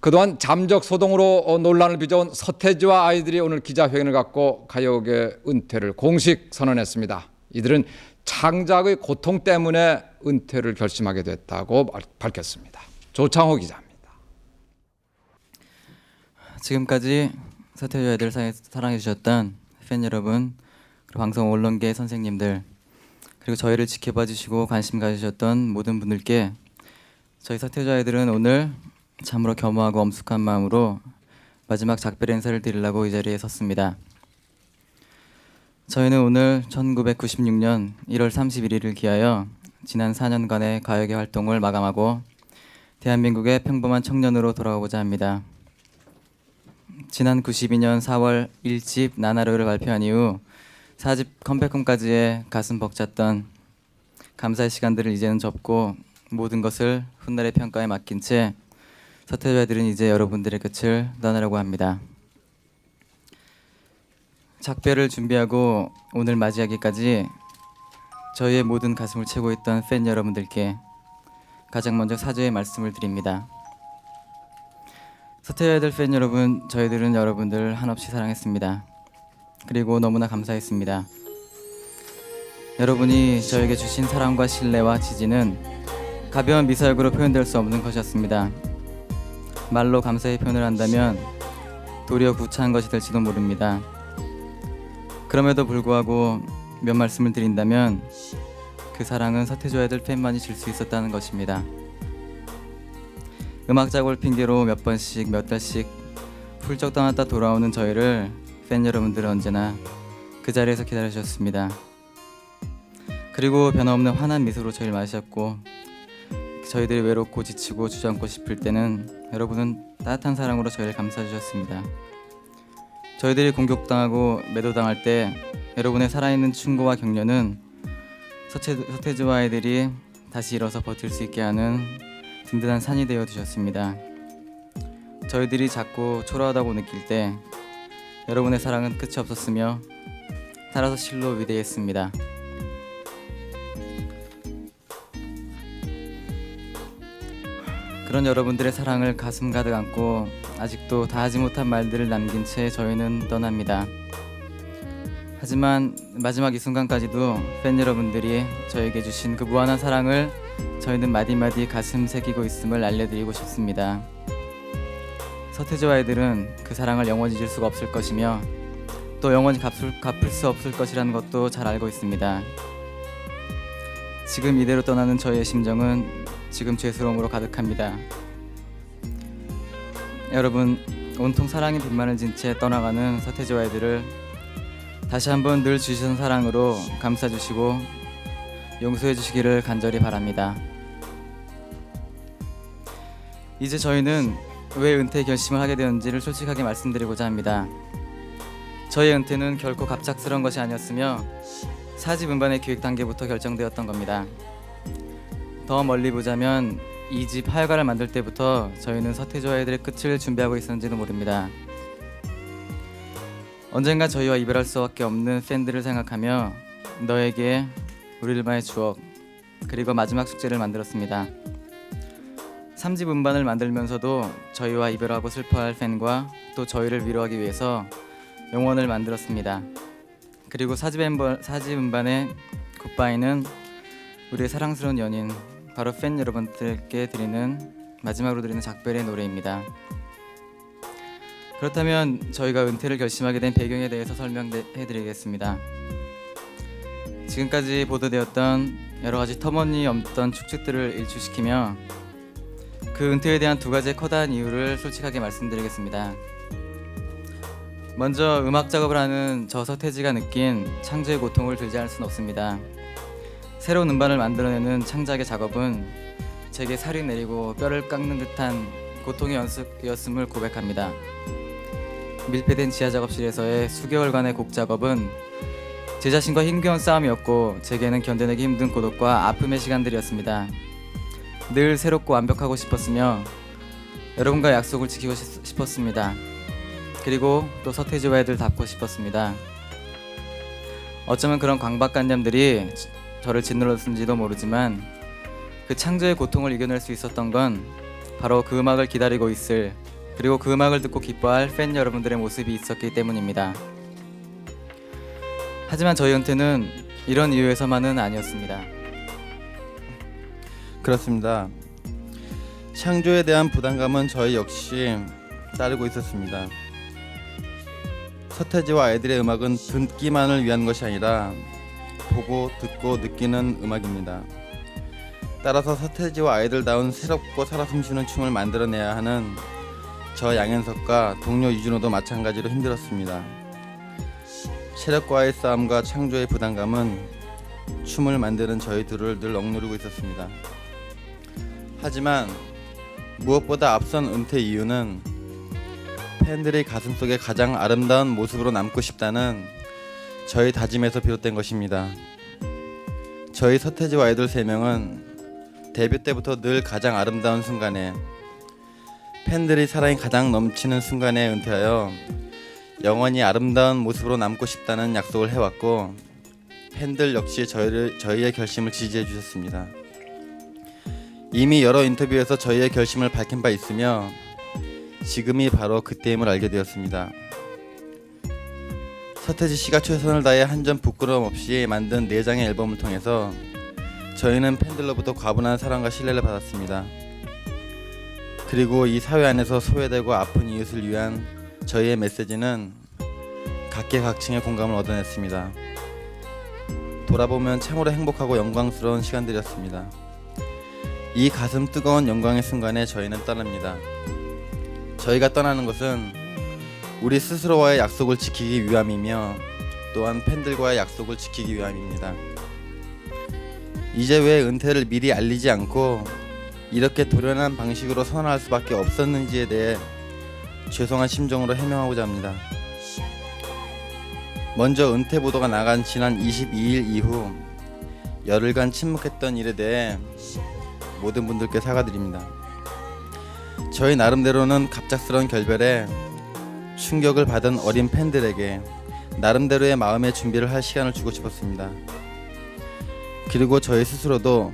그동안 잠적 소동으로 논란을 빚어온 서태지와 아이들이 오늘 기자회견을 갖고 가요계 은퇴를 공식 선언했습니다. 이들은 창작의 고통 때문에 은퇴를 결심하게 됐다고 밝혔습니다. 조창호 기자입니다. 지금까지 서태지와 아이들 사랑해 주셨던 팬 여러분, 그리고 방송 언론계 선생님들, 그리고 저희를 지켜봐 주시고 관심 가지셨던 모든 분들께 저희 서태지와 아이들은 오늘 참으로 겸허하고 엄숙한 마음으로 마지막 작별 인사를 드리려고 이 자리에 섰습니다. 저희는 오늘 1996년 1월 31일을 기하여 지난 4년간의 가요계 활동을 마감하고 대한민국의 평범한 청년으로 돌아가고자 합니다. 지난 92년 4월 1집 나나로를 발표한 이후 4집 컴백홈까지의 가슴 벅찼던 감사의 시간들을 이제는 접고 모든 것을 훗날의 평가에 맡긴 채 서태지와 아이들은 이제 여러분들의 끝을 떠나려고 합니다. 작별을 준비하고 오늘 맞이하기까지 저희의 모든 가슴을 채우고 있던 팬 여러분들께 가장 먼저 사죄의 말씀을 드립니다. 서태지와 아이들 팬 여러분, 저희들은 여러분들 한없이 사랑했습니다. 그리고 너무나 감사했습니다. 여러분이 저에게 주신 사랑과 신뢰와 지지는 가벼운 미사역으로 표현될 수 없는 것이었습니다. 말로 감사의 표현을 한다면 도리어 구차한 것이 될지도 모릅니다. 그럼에도 불구하고 몇 말씀을 드린다면 그 사랑은 서태지와 아이들 팬만이 줄 수 있었다는 것입니다. 음악 작업을 핑계로 몇 번씩 몇 달씩 훌쩍 떠났다 돌아오는 저희를 팬 여러분들은 언제나 그 자리에서 기다려주셨습니다. 그리고 변함없는 환한 미소로 저희를 맞으셨고 저희들이 외롭고 지치고 주저앉고 싶을 때는 여러분은 따뜻한 사랑으로 저희를 감싸주셨습니다. 저희들이 공격당하고 매도당할 때 여러분의 살아있는 충고와 격려는 서태지와 아이들이 다시 일어서 버틸 수 있게 하는 든든한 산이 되어 주셨습니다. 저희들이 작고 초라하다고 느낄 때 여러분의 사랑은 끝이 없었으며 살아서 실로 위대했습니다. 그런 여러분들의 사랑을 가슴 가득 안고 아직도 다하지 못한 말들을 남긴 채 저희는 떠납니다. 하지만 마지막 이 순간까지도 팬 여러분들이 저에게 주신 그 무한한 사랑을 저희는 마디마디 가슴 새기고 있음을 알려드리고 싶습니다. 서태지와 아이들은 그 사랑을 영원히 잊을 수가 없을 것이며 또 영원히 갚을 수 없을 것이라는 것도 잘 알고 있습니다. 지금 이대로 떠나는 저희의 심정은 지금 죄스러움으로 가득합니다. 여러분, 온통 사랑의 빚만을 진 채 떠나가는 서태지와 아이들을 다시 한번 늘 주신 사랑으로 감싸주시고 용서해 주시기를 간절히 바랍니다. 이제 저희는 왜 은퇴 결심을 하게 되었는지를 솔직하게 말씀드리고자 합니다. 저희의 은퇴는 결코 갑작스러운 것이 아니었으며 4집 음반의 기획 단계부터 결정되었던 겁니다. 더 멀리 보자면 2집 하여가를 만들 때부터 저희는 서태지와 아이들의 끝을 준비하고 있었는지도 모릅니다. 언젠가 저희와 이별할 수밖에 없는 팬들을 생각하며 너에게 우리들만의 추억 그리고 마지막 숙제를 만들었습니다. 3집 음반을 만들면서도 저희와 이별하고 슬퍼할 팬과 또 저희를 위로하기 위해서 영원을 만들었습니다. 그리고 4집 음반의 굿바이는 우리의 사랑스러운 연인 바로 팬 여러분들께 마지막으로 드리는 작별의 노래입니다. 그렇다면 저희가 은퇴를 결심하게 된 배경에 대해서 설명해드리겠습니다. 지금까지 보도되었던 여러 가지 터무니없던 축적들을 일치시키며 그 은퇴에 대한 두 가지의 커다란 이유를 솔직하게 말씀드리겠습니다. 먼저 음악 작업을 하는 저 서태지가 느낀 창조의 고통을 들지 않을 수는 없습니다. 새로운 음반을 만들어내는 창작의 작업은 제게 살이 내리고 뼈를 깎는 듯한 고통의 연습이었음을 고백합니다. 밀폐된 지하 작업실에서의 수개월간의 곡 작업은 제 자신과 힘겨운 싸움이었고 제게는 견뎌내기 힘든 고독과 아픔의 시간들이었습니다. 늘 새롭고 완벽하고 싶었으며 여러분과 약속을 지키고 싶었습니다. 그리고 또 서태지와 아이들 닮고 싶었습니다. 어쩌면 그런 강박관념들이 저를 짓눌렀는지도 모르지만 그 창조의 고통을 이겨낼 수 있었던 건 바로 그 음악을 기다리고 있을, 그리고 그 음악을 듣고 기뻐할 팬 여러분들의 모습이 있었기 때문입니다. 하지만 저희 은퇴는 이런 이유에서만은 아니었습니다. 그렇습니다. 창조에 대한 부담감은 저희 역시 따르고 있었습니다. 서태지와 아이들의 음악은 듣기만을 위한 것이 아니라 보고 듣고 느끼는 음악입니다. 따라서 서태지와 아이들다운 새롭고 살아 숨쉬는 춤을 만들어내야 하는 저 양현석과 동료 유진호도 마찬가지로 힘들었습니다. 체력과의 싸움과 창조의 부담감은 춤을 만드는 저희 둘을 늘 억누르고 있었습니다. 하지만 무엇보다 앞선 은퇴 이유는 팬들의 가슴속에 가장 아름다운 모습으로 남고 싶다는 저희 다짐에서 비롯된 것입니다. 저희 서태지와 아이들 3명은 데뷔 때부터 늘 가장 아름다운 순간에, 팬들의 사랑이 가장 넘치는 순간에 은퇴하여 영원히 아름다운 모습으로 남고 싶다는 약속을 해왔고, 팬들 역시 저희의 결심을 지지해 주셨습니다. 이미 여러 인터뷰에서 저희의 결심을 밝힌 바 있으며 지금이 바로 그때임을 알게 되었습니다. 서태지 씨가 최선을 다해 한 점 부끄러움 없이 만든 4장의 앨범을 통해서 저희는 팬들로부터 과분한 사랑과 신뢰를 받았습니다. 그리고 이 사회 안에서 소외되고 아픈 이웃을 위한 저희의 메시지는 각계각층의 공감을 얻어냈습니다. 돌아보면 참으로 행복하고 영광스러운 시간들이었습니다. 이 가슴 뜨거운 영광의 순간에 저희는 떠납니다. 저희가 떠나는 것은 우리 스스로와의 약속을 지키기 위함이며 또한 팬들과의 약속을 지키기 위함입니다. 이제 왜 은퇴를 미리 알리지 않고 이렇게 돌연한 방식으로 선언할 수밖에 없었는지에 대해 죄송한 심정으로 해명하고자 합니다. 먼저 은퇴 보도가 나간 지난 22일 이후 열흘간 침묵했던 일에 대해 모든 분들께 사과드립니다. 저희 나름대로는 갑작스러운 결별에 충격을 받은 어린 팬들에게 나름대로의 마음의 준비를 할 시간을 주고 싶었습니다. 그리고 저희 스스로도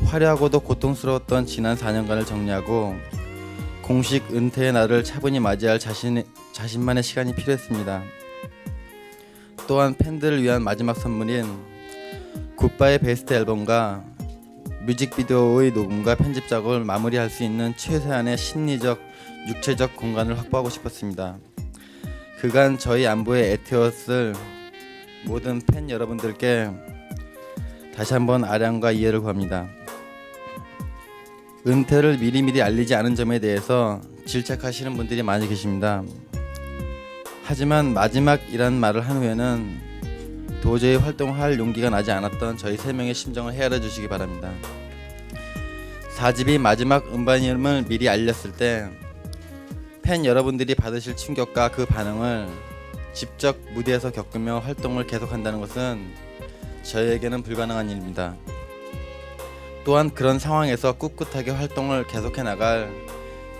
화려하고도 고통스러웠던 지난 4년간을 정리하고 공식 은퇴의 날을 차분히 맞이할 자신만의 시간이 필요했습니다. 또한 팬들을 위한 마지막 선물인 굿바이 베스트 앨범과 뮤직비디오의 녹음과 편집 작업을 마무리할 수 있는 최소한의 심리적, 육체적 공간을 확보하고 싶었습니다. 그간 저희 안부에 애태웠을 모든 팬 여러분들께 다시 한번 아량과 이해를 구합니다. 은퇴를 미리미리 알리지 않은 점에 대해서 질책하시는 분들이 많이 계십니다. 하지만 마지막이란 말을 한 후에는 도저히 활동할 용기가 나지 않았던 저희 3명의 심정을 헤아려 주시기 바랍니다. 4집이 마지막 음반임을 미리 알렸을 때 팬 여러분들이 받으실 충격과 그 반응을 직접 무대에서 겪으며 활동을 계속한다는 것은 저희에게는 불가능한 일입니다. 또한 그런 상황에서 꿋꿋하게 활동을 계속해 나갈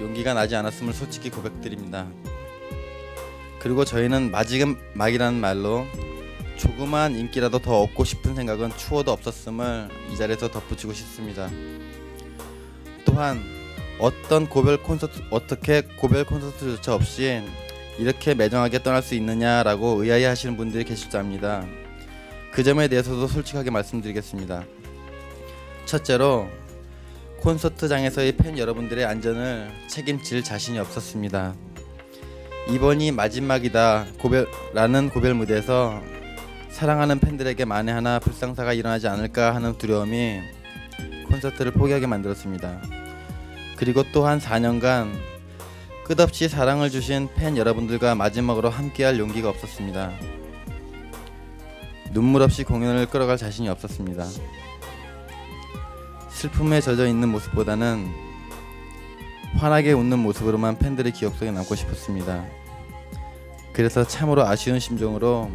용기가 나지 않았음을 솔직히 고백드립니다. 그리고 저희는 마지막이라는 말로 조그마한 인기라도 더 얻고 싶은 생각은 추워도 없었음을 이 자리에서 덧붙이고 싶습니다. 또한 어떻게 고별 콘서트조차 없이 이렇게 매정하게 떠날 수 있느냐라고 의아해하시는 분들이 계실 줄 압니다. 그 점에 대해서도 솔직하게 말씀드리겠습니다. 첫째로 콘서트장에서의 팬 여러분들의 안전을 책임질 자신이 없었습니다. 이번이 마지막이다 라는 고별 무대에서 사랑하는 팬들에게 만에 하나 불상사가 일어나지 않을까 하는 두려움이 콘서트를 포기하게 만들었습니다. 그리고 또한 4년간 끝없이 사랑을 주신 팬 여러분들과 마지막으로 함께할 용기가 없었습니다. 눈물 없이 공연을 끌어갈 자신이 없었습니다. 슬픔에 젖어 있는 모습보다는 환하게 웃는 모습으로만 팬들의 기억 속에 남고 싶었습니다. 그래서 참으로 아쉬운 심정으로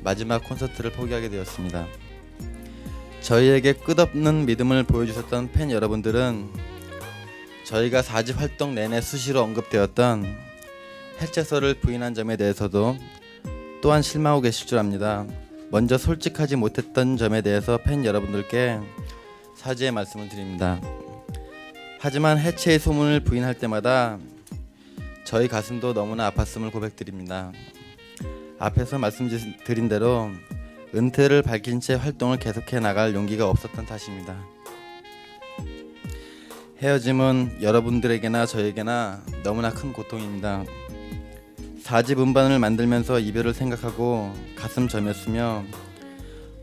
마지막 콘서트를 포기하게 되었습니다. 저희에게 끝없는 믿음을 보여주셨던 팬 여러분들은 저희가 4집 활동 내내 수시로 언급되었던 해체설을 부인한 점에 대해서도 또한 실망하고 계실 줄 압니다. 먼저 솔직하지 못했던 점에 대해서 팬 여러분들께 사죄의 말씀을 드립니다. 하지만 해체의 소문을 부인할 때마다 저희 가슴도 너무나 아팠음을 고백드립니다. 앞에서 말씀드린 대로 은퇴를 밝힌 채 활동을 계속해 나갈 용기가 없었던 탓입니다. 헤어짐은 여러분들에게나 저에게나 너무나 큰 고통입니다. 4집 음반을 만들면서 이별을 생각하고 가슴 저몄으며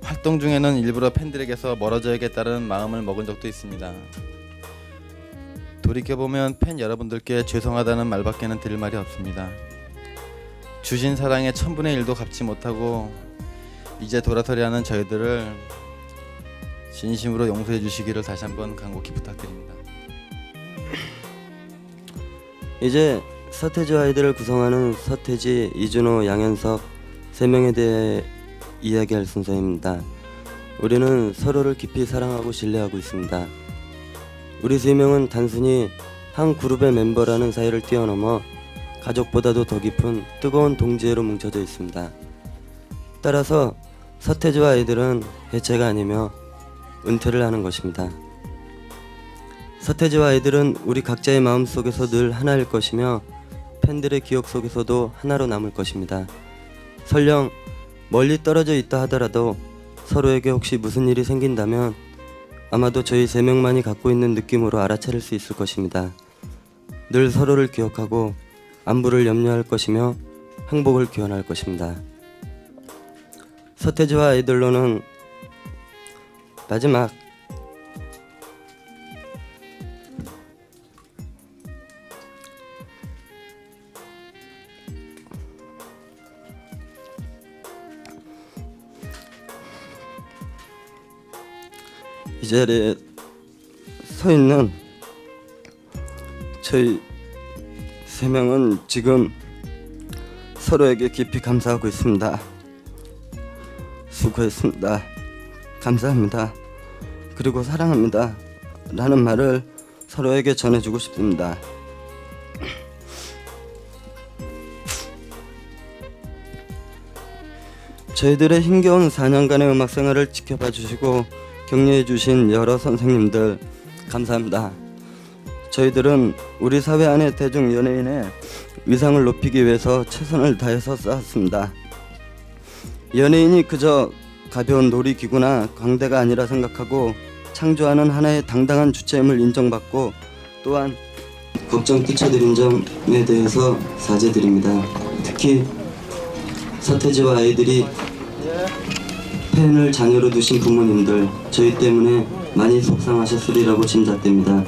활동 중에는 일부러 팬들에게서 멀어져야겠다는 마음을 먹은 적도 있습니다. 돌이켜보면 팬 여러분들께 죄송하다는 말밖에는 드릴 말이 없습니다. 주신 사랑의 1000분의 1도 갚지 못하고 이제 돌아서려 하는 저희들을 진심으로 용서해 주시기를 다시 한번 간곡히 부탁드립니다. 이제 서태지와 아이들을 구성하는 서태지, 이준호, 양현석 3명에 대해 이야기할 순서입니다. 우리는 서로를 깊이 사랑하고 신뢰하고 있습니다. 우리 3명은 단순히 한 그룹의 멤버라는 사이를 뛰어넘어 가족보다도 더 깊은 뜨거운 동지애로 뭉쳐져 있습니다. 따라서 서태지와 아이들은 해체가 아니며 은퇴를 하는 것입니다. 서태지와 아이들은 우리 각자의 마음 속에서 늘 하나일 것이며 팬들의 기억 속에서도 하나로 남을 것입니다. 설령 멀리 떨어져 있다 하더라도 서로에게 혹시 무슨 일이 생긴다면 아마도 저희 3명만이 갖고 있는 느낌으로 알아차릴 수 있을 것입니다. 늘 서로를 기억하고 안부를 염려할 것이며 행복을 기원할 것입니다. 서태지와 아이들로는 마지막 이 자리에 서 있는 저희 3명은 지금 서로에게 깊이 감사하고 있습니다. 수고했습니다. 감사합니다. 그리고 사랑합니다. 라는 말을 서로에게 전해주고 싶습니다. 저희들의 힘겨운 4년간의 음악 생활을 지켜봐 주시고 격려해 주신 여러 선생님들 감사합니다. 저희들은 우리 사회 안의 대중 연예인의 위상을 높이기 위해서 최선을 다해서 쌓았습니다. 연예인이 그저 가벼운 놀이기구나 광대가 아니라 생각하고 창조하는 하나의 당당한 주체임을 인정받고 또한 걱정 끼쳐드린 점에 대해서 사죄드립니다. 특히 서태지와 아이들이 팬을 자녀로 두신 부모님들 저희 때문에 많이 속상하셨으리라고 짐작됩니다.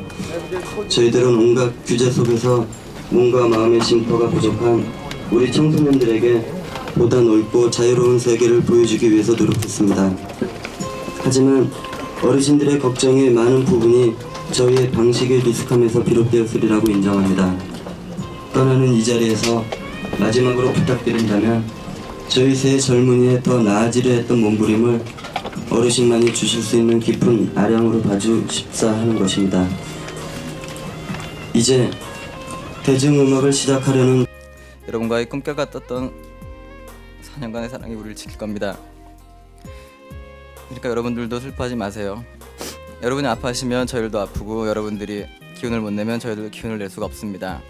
저희들은 온갖 규제 속에서 몸과 마음의 쉼터가 부족한 우리 청소년들에게 보다 넓고 자유로운 세계를 보여주기 위해서 노력했습니다. 하지만 어르신들의 걱정의 많은 부분이 저희의 방식의 미숙함에서 비롯되었으리라고 인정합니다. 떠나는 이 자리에서 마지막으로 부탁드린다면 저희 세 젊은이의 더 나아지려 했던 몸부림을 어르신만이 주실 수 있는 깊은 아량으로 봐주십사 하는 것입니다. 이제 대중음악을 시작하려는 여러분과의 꿈결 같았던 4년간의 사랑이 우리를 지킬 겁니다. 그러니까 여러분들도 슬퍼하지 마세요. 여러분이 아파하시면 저희들도 아프고 여러분들이 기운을 못 내면 저희들도 기운을 낼 수가 없습니다.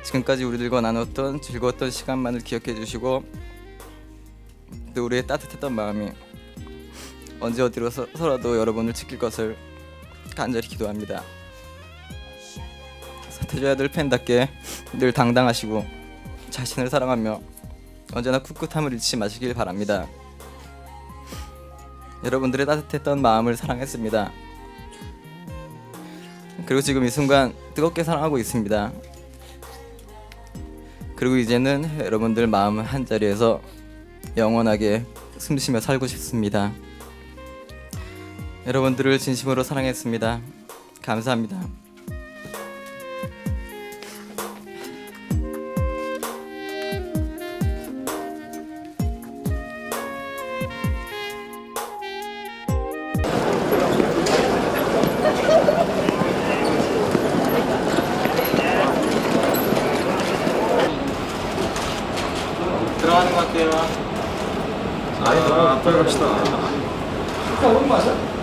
지금까지 우리들과 나눴던 즐거웠던 시간만을 기억해 주시고 또 우리의 따뜻했던 마음이 언제 어디로서라도 여러분을 지킬 것을 간절히 기도합니다. 서태지 아이들 팬답게 늘 당당하시고 자신을 사랑하며 언제나 꿋꿋함을 잃지 마시길 바랍니다. 여러분들의 따뜻했던 마음을 사랑했습니다. 그리고 지금 이 순간 뜨겁게 사랑하고 있습니다. 그리고 이제는 여러분들 마음 한자리에서 영원하게 숨쉬며 살고 싶습니다. 여러분들을 진심으로 사랑했습니다. 감사합니다. 들어가는 것 같아요. 아니, 너무 빨리 갑시다. 오늘 맞아?